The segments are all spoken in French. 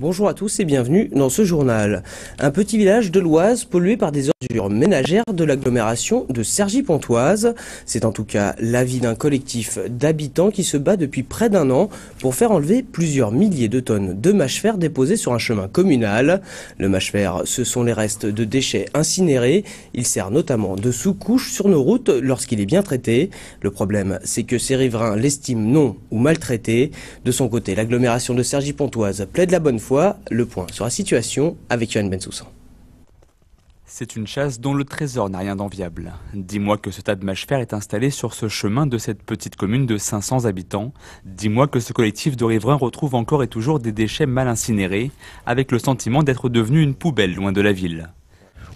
Bonjour à tous et bienvenue dans ce journal. Un petit village de l'Oise pollué par des ordures ménagères de l'agglomération de Cergy-Pontoise. C'est en tout cas l'avis d'un collectif d'habitants qui se bat depuis près d'un an pour faire enlever plusieurs milliers de tonnes de mâche-fer déposées sur un chemin communal. Le mâche-fer, ce sont les restes de déchets incinérés. Il sert notamment de sous-couche sur nos routes lorsqu'il est bien traité. Le problème, c'est que ces riverains l'estiment non ou maltraité. De son côté, l'agglomération de Cergy-Pontoise plaide la bonne fois. Le point sur la situation avec Yoann Bensoussan. C'est une chasse dont le trésor n'a rien d'enviable. Dis-moi que ce tas de mâche-fer est installé sur ce chemin de cette petite commune de 500 habitants. Dis-moi que ce collectif de riverains retrouve encore et toujours des déchets mal incinérés, avec le sentiment d'être devenu une poubelle loin de la ville.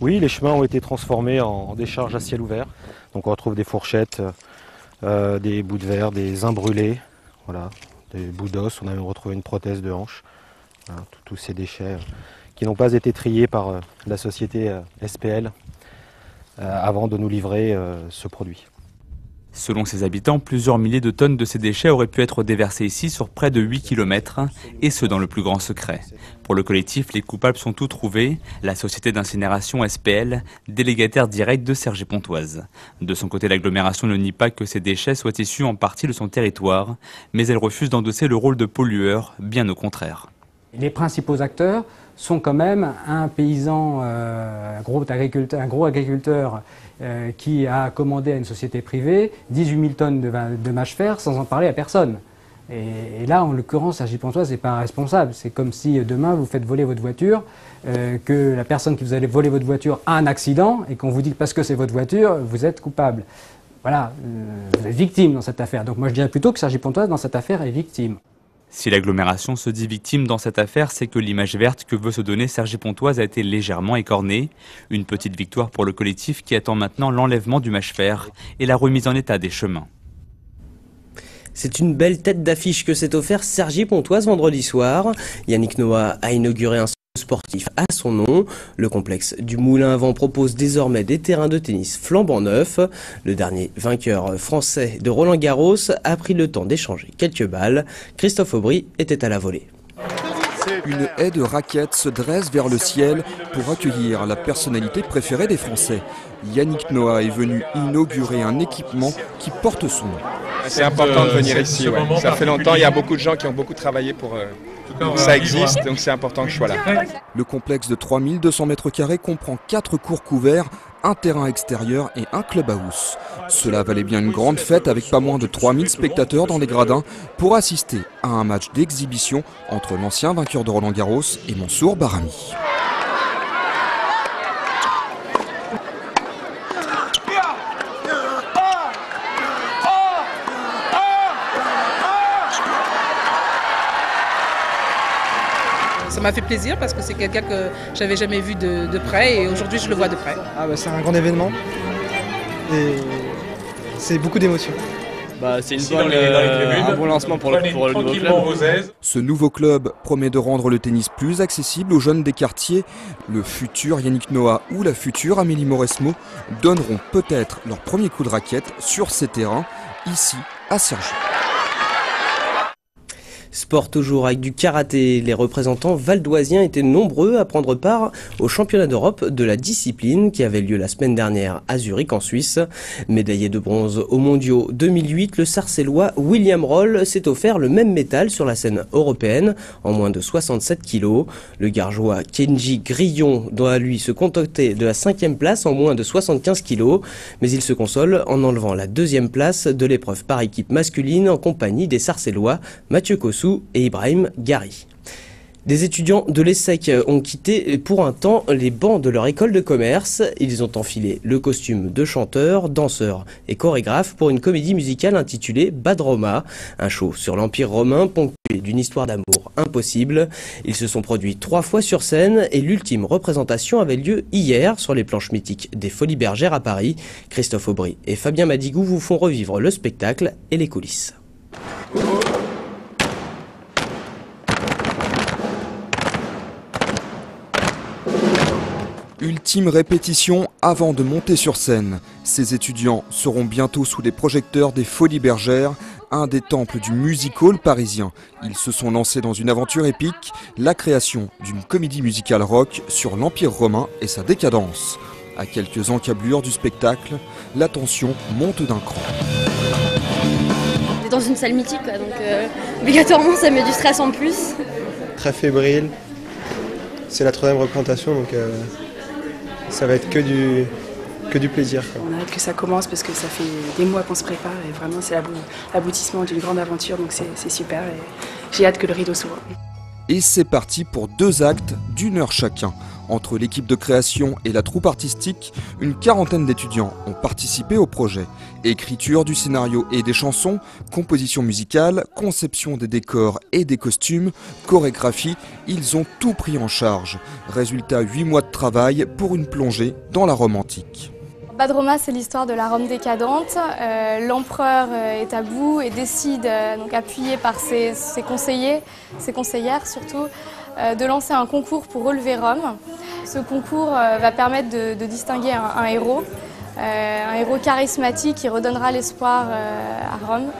Oui, les chemins ont été transformés en décharges à ciel ouvert. Donc on retrouve des fourchettes, des bouts de verre, des zincs brûlés, voilà, des bouts d'os. On a même retrouvé une prothèse de hanche. Voilà, tous ces déchets qui n'ont pas été triés par la société SPL avant de nous livrer ce produit. Selon ses habitants, plusieurs milliers de tonnes de ces déchets auraient pu être déversés ici sur près de 8 km, et ce dans le plus grand secret. Pour le collectif, les coupables sont tous trouvés, la société d'incinération SPL, délégataire direct de Cergy-Pontoise. De son côté, l'agglomération ne nie pas que ces déchets soient issus en partie de son territoire, mais elle refuse d'endosser le rôle de pollueur, bien au contraire. Les principaux acteurs sont quand même un paysan, un gros agriculteur qui a commandé à une société privée 18 000 tonnes de mâche-fer sans en parler à personne. Et là, en l'occurrence, Cergy-Pontoise n'est pas responsable. C'est comme si demain vous faites voler votre voiture, que la personne qui vous allez voler votre voiture a un accident et qu'on vous dit que parce que c'est votre voiture, vous êtes coupable. Voilà, vous êtes victime dans cette affaire. Donc moi je dirais plutôt que Cergy-Pontoise dans cette affaire est victime. Si l'agglomération se dit victime dans cette affaire, c'est que l'image verte que veut se donner Cergy-Pontoise a été légèrement écornée. Une petite victoire pour le collectif qui attend maintenant l'enlèvement du mâche-fer et la remise en état des chemins. C'est une belle tête d'affiche que s'est offert Cergy-Pontoise vendredi soir. Yannick Noah a inauguré un sportif à son nom. Le complexe du Moulin à Vent propose désormais des terrains de tennis flambant neufs. Le dernier vainqueur français de Roland-Garros a pris le temps d'échanger quelques balles. Christophe Aubry était à la volée. Une haie de raquettes se dresse vers le ciel pour accueillir la personnalité préférée des Français. Yannick Noah est venu inaugurer un équipement qui porte son nom. C'est important de venir ici, ouais. Ça fait longtemps, il y a beaucoup de gens qui ont beaucoup travaillé pour que ça existe, donc c'est important que je sois là. Le complexe de 3200 m² comprend 4 cours couverts, un terrain extérieur et un clubhouse. Cela valait bien une grande fête avec pas moins de 3000 spectateurs dans les gradins pour assister à un match d'exhibition entre l'ancien vainqueur de Roland-Garros et Mansour Bahrami. Ça m'a fait plaisir parce que c'est quelqu'un que j'avais jamais vu de près et aujourd'hui je le vois de près. C'est un grand événement et c'est beaucoup d'émotions. C'est un bon lancement pour le nouveau club. Ce nouveau club promet de rendre le tennis plus accessible aux jeunes des quartiers. Le futur Yannick Noah ou la future Amélie Mauresmo donneront peut-être leur premier coup de raquette sur ces terrains, ici à Cergy. Sport toujours avec du karaté. Les représentants valdoisiens étaient nombreux à prendre part au championnat d'Europe de la discipline qui avait lieu la semaine dernière à Zurich en Suisse. Médaillé de bronze aux mondiaux 2008, le Sarcellois William Roll s'est offert le même métal sur la scène européenne en moins de 67 kilos. Le Gargeois Kenji Grillon doit lui se contenter de la 5e place en moins de 75 kilos, mais il se console en enlevant la 2e place de l'épreuve par équipe masculine en compagnie des Sarcellois Mathieu Kossou et Ibrahim Gari. Des étudiants de l'ESSEC ont quitté pour un temps les bancs de leur école de commerce. Ils ont enfilé le costume de chanteurs, danseurs et chorégraphes pour une comédie musicale intitulée Bad Roma, un show sur l'Empire romain ponctué d'une histoire d'amour impossible. Ils se sont produits 3 fois sur scène et l'ultime représentation avait lieu hier sur les planches mythiques des Folies Bergères à Paris. Christophe Aubry et Fabien Madigou vous font revivre le spectacle et les coulisses. Ultime répétition avant de monter sur scène. Ces étudiants seront bientôt sous les projecteurs des Folies Bergères, un des temples du music hall parisien. Ils se sont lancés dans une aventure épique, la création d'une comédie musicale rock sur l'Empire romain et sa décadence. À quelques encablures du spectacle, la tension monte d'un cran. On est dans une salle mythique, quoi, donc obligatoirement ça met du stress en plus. Très fébrile. C'est la 3e représentation, donc ça va être que du plaisir, quoi. On a hâte que ça commence parce que ça fait des mois qu'on se prépare et vraiment c'est l'aboutissement d'une grande aventure, donc c'est super et j'ai hâte que le rideau s'ouvre. Et c'est parti pour 2 actes d'1 heure chacun. Entre l'équipe de création et la troupe artistique, une 40aine d'étudiants ont participé au projet. Écriture du scénario et des chansons, composition musicale, conception des décors et des costumes, chorégraphie, ils ont tout pris en charge. Résultat, 8 mois de travail pour une plongée dans la Rome antique. Bad Roma, c'est l'histoire de la Rome décadente. L'empereur est à bout et décide, donc appuyé par ses conseillers, ses conseillères surtout, de lancer un concours pour relever Rome. Ce concours va permettre de distinguer un héros charismatique qui redonnera l'espoir à Rome.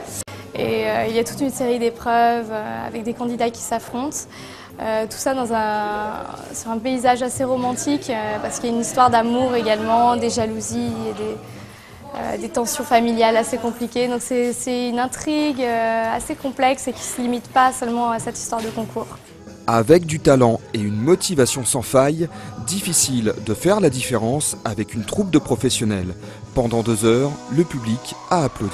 Et il y a toute une série d'épreuves avec des candidats qui s'affrontent. Tout ça sur un paysage assez romantique parce qu'il y a une histoire d'amour également, des jalousies et des tensions familiales assez compliquées. Donc c'est une intrigue assez complexe et qui ne se limite pas seulement à cette histoire de concours. Avec du talent et une motivation sans faille, difficile de faire la différence avec une troupe de professionnels. Pendant 2 heures, le public a applaudi.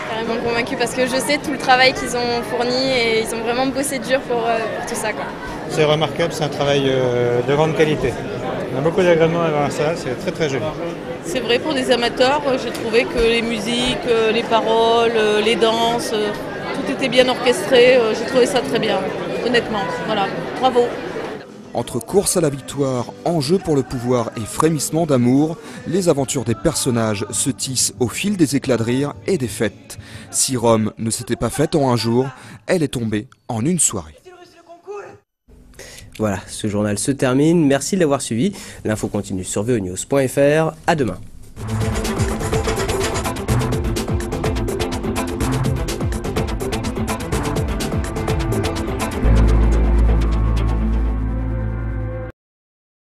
Carrément convaincue parce que je sais tout le travail qu'ils ont fourni et ils ont vraiment bossé dur pour tout ça, quoi. C'est remarquable, c'est un travail de grande qualité. On a beaucoup d'agréments à voir ça, c'est très très joli. C'est vrai, pour des amateurs, j'ai trouvé que les musiques, les paroles, les danses, tout était bien orchestré, j'ai trouvé ça très bien, honnêtement. Voilà, bravo. Entre course à la victoire, enjeu pour le pouvoir et frémissement d'amour, les aventures des personnages se tissent au fil des éclats de rire et des fêtes. Si Rome ne s'était pas faite en un jour, elle est tombée en une soirée. Voilà, ce journal se termine. Merci de l'avoir suivi. L'info continue sur veonews.fr. À demain.